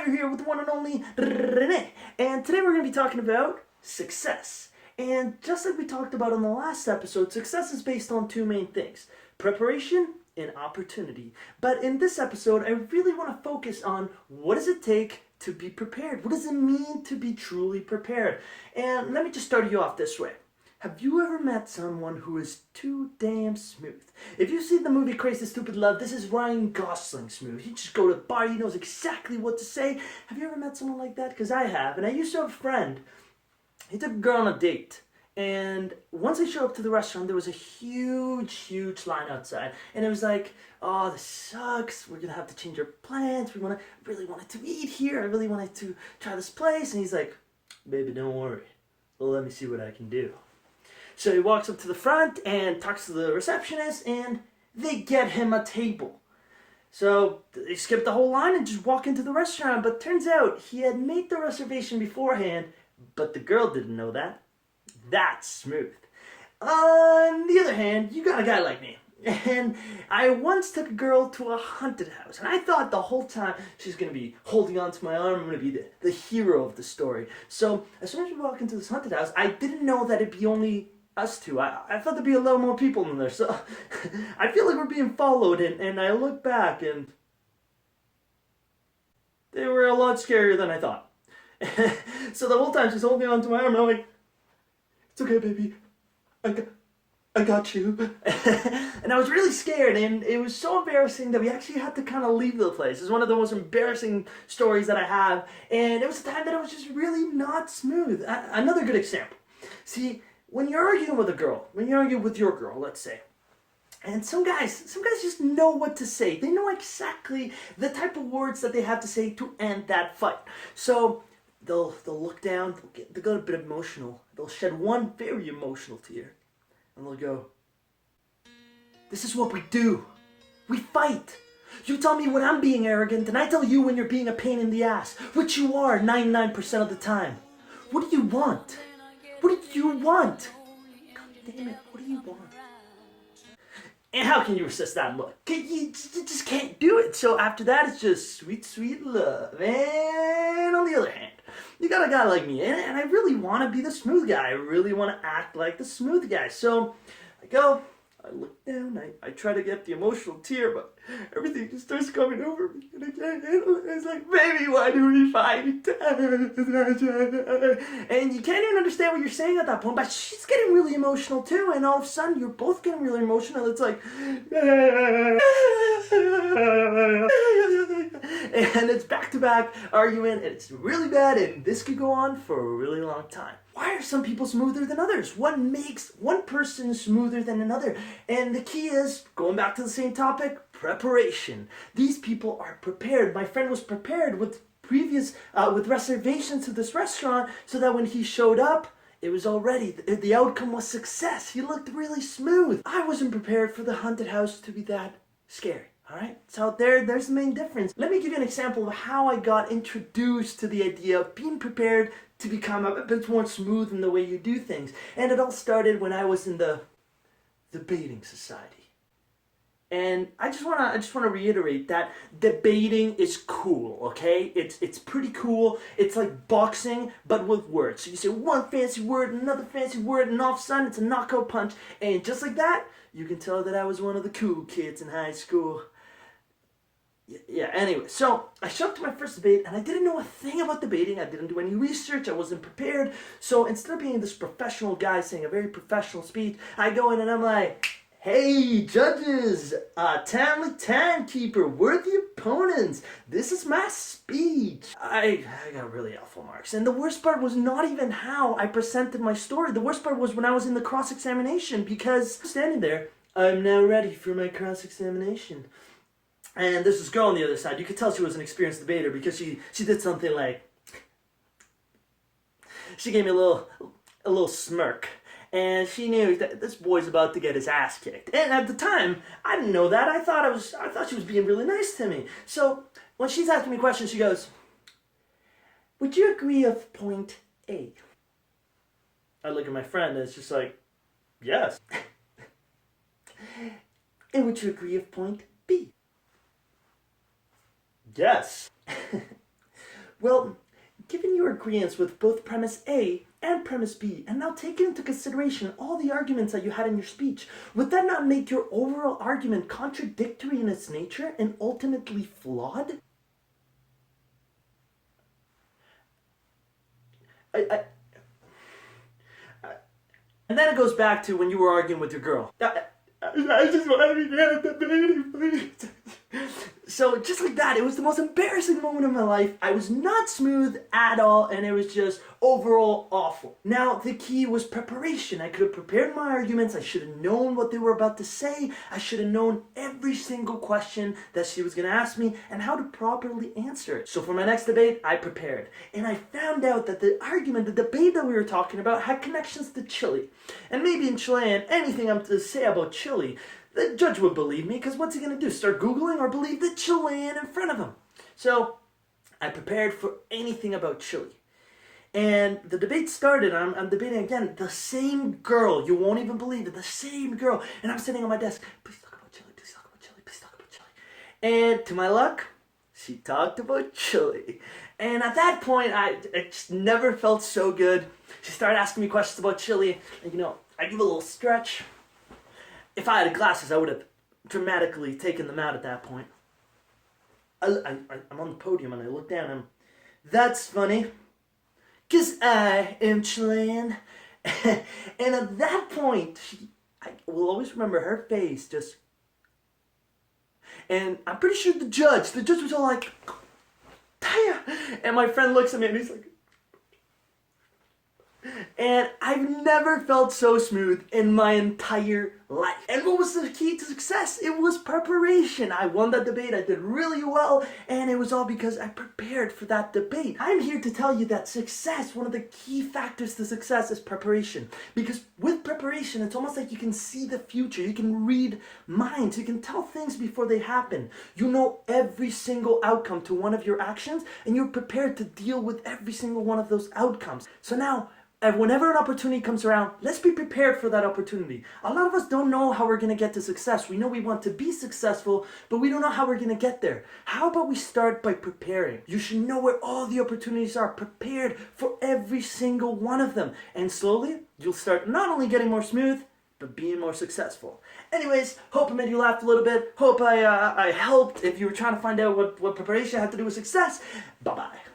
you're here with the one and only Rene. And today we're going to be talking about success. And just like we talked about in the last episode, success is based on two main things: preparation and opportunity. But in this episode, I really want to focus on what does it take to be prepared? What does it mean to be truly prepared? And let me just start you off this way. Have you ever met someone who is too damn smooth? If you've seen the movie Crazy Stupid Love, this is Ryan Gosling smooth. You just go to the bar, he knows exactly what to say. Have you ever met someone like that? Because I have. And I used to have a friend. He took a girl on a date. And once I showed up to the restaurant, there was a huge line outside. And it was like, oh, this sucks. We're going to have to change our plans. Really wanted to eat here. I really wanted to try this place. And he's like, baby, don't worry. Well, let me see what I can do. So he walks up to the front and talks to the receptionist, and they get him a table. So they skip the whole line and just walk into the restaurant. But turns out he had made the reservation beforehand, but the girl didn't know that. That's smooth. On the other hand, you got a guy like me. And I once took a girl to a haunted house. And I thought the whole time she's going to be holding on to my arm. I'm going to be the hero of the story. So as soon as we walk into this haunted house, I didn't know that it'd be only us two. I thought there'd be a lot more people in there. So I feel like we're being followed. And I look back and they were a lot scarier than I thought. So the whole time she's holding on to my arm. And I'm like, it's okay, baby. I got you. And I was really scared, and it was so embarrassing that we actually had to kind of leave the place. It's one of the most embarrassing stories that I have, and it was a time that I was just really not smooth. Another good example. See, when you're arguing with a girl, when you're arguing with your girl, let's say, and some guys just know what to say. They know exactly the type of words that they have to say to end that fight. So they'll look down, they'll get a bit emotional. They'll shed one very emotional tear. And they'll go, this is what we do. We fight. You tell me when I'm being arrogant, and I tell you when you're being a pain in the ass, which you are 99% of the time. What do you want? What do you want? God damn it, what do you want? And how can you resist that look? You just can't do it. So after that, it's just sweet love. And on the other hand, you got a guy like me, and I really want to be the smooth guy. I really want to act like the smooth guy. So I go, I look down, I try to get the emotional tear, but everything just starts coming over me, and I can't handle it. It's like, baby, why do we fight? And you can't even understand what you're saying at that point, but she's getting really emotional too, and all of a sudden, you're both getting really emotional. It's like, and it's back-to-back argument, and it's really bad, and this could go on for a really long time. Why are some people smoother than others? What makes one person smoother than another? And the key is, going back to the same topic, preparation. These people are prepared. My friend was prepared with with reservations to this restaurant, so that when he showed up, it was already, the outcome was success. He looked really smooth. I wasn't prepared for the haunted house to be that scary. Alright, so there's the main difference. Let me give you an example of how I got introduced to the idea of being prepared to become a bit more smooth in the way you do things. And it all started when I was in the debating society. And I just wanna reiterate that debating is cool, okay? It's pretty cool. It's like boxing, but with words. So you say one fancy word, another fancy word, and all of a sudden it's a knockout punch. And just like that, you can tell that I was one of the cool kids in high school. Yeah, anyway, so I showed up to my first debate, and I didn't know a thing about debating. I didn't do any research. I wasn't prepared. So instead of being this professional guy saying a very professional speech, I go in and I'm like, hey, judges, timely timekeeper, worthy opponents, this is my speech. I got really awful marks. And the worst part was not even how I presented my story. The worst part was when I was in the cross-examination, because standing there, I'm now ready for my cross-examination. And there's this girl on the other side. You could tell she was an experienced debater because she did something like, she gave me a little smirk. And she knew that this boy's about to get his ass kicked. And at the time, I didn't know that. I thought she was being really nice to me. So when she's asking me questions, she goes, would you agree of point A? I look at my friend and it's just like, yes. And would you agree of point B? Yes. Well, given your agreement with both premise A and premise B, and now taking into consideration all the arguments that you had in your speech, would that not make your overall argument contradictory in its nature and ultimately flawed? I And then it goes back to when you were arguing with your girl. I just want to get the baby, please. So just like that, it was the most embarrassing moment of my life. I was not smooth at all, and it was just overall awful. Now, the key was preparation. I could have prepared my arguments. I should have known what they were about to say. I should have known every single question that she was going to ask me and how to properly answer it. So for my next debate, I prepared. And I found out that the debate that we were talking about had connections to Chile. And maybe in Chilean, anything I'm to say about Chile, the judge would believe me, because what's he going to do? Start Googling or believe the Chilean in front of him? So I prepared for anything about Chile. And the debate started. I'm debating again. The same girl. You won't even believe it. The same girl. And I'm sitting on my desk. Please talk about Chile. Please talk about Chile. Please talk about Chile. And to my luck, she talked about Chile. And at that point, I just never felt so good. She started asking me questions about Chile. And I give a little stretch. If I had glasses, I would have dramatically taken them out at that point. I'm on the podium and I look down and that's funny, 'cause I am Chilean. And at that point, I will always remember her face just... And I'm pretty sure the judge was all like, Taya! And my friend looks at me and he's like... And I've never felt so smooth in my entire life. And what was the key to success? It was preparation. I won that debate. I did really well. And it was all because I prepared for that debate. I'm here to tell you that success, one of the key factors to success is preparation. Because with preparation, it's almost like you can see the future. You can read minds. You can tell things before they happen. You know every single outcome to one of your actions, and you're prepared to deal with every single one of those outcomes. So now, and whenever an opportunity comes around, let's be prepared for that opportunity. A lot of us don't know how we're going to get to success. We know we want to be successful, but we don't know how we're going to get there. How about we start by preparing? You should know where all the opportunities are, prepared for every single one of them. And slowly, you'll start not only getting more smooth, but being more successful. Anyways, hope I made you laugh a little bit. Hope I helped if you were trying to find out what preparation had to do with success. Bye-bye.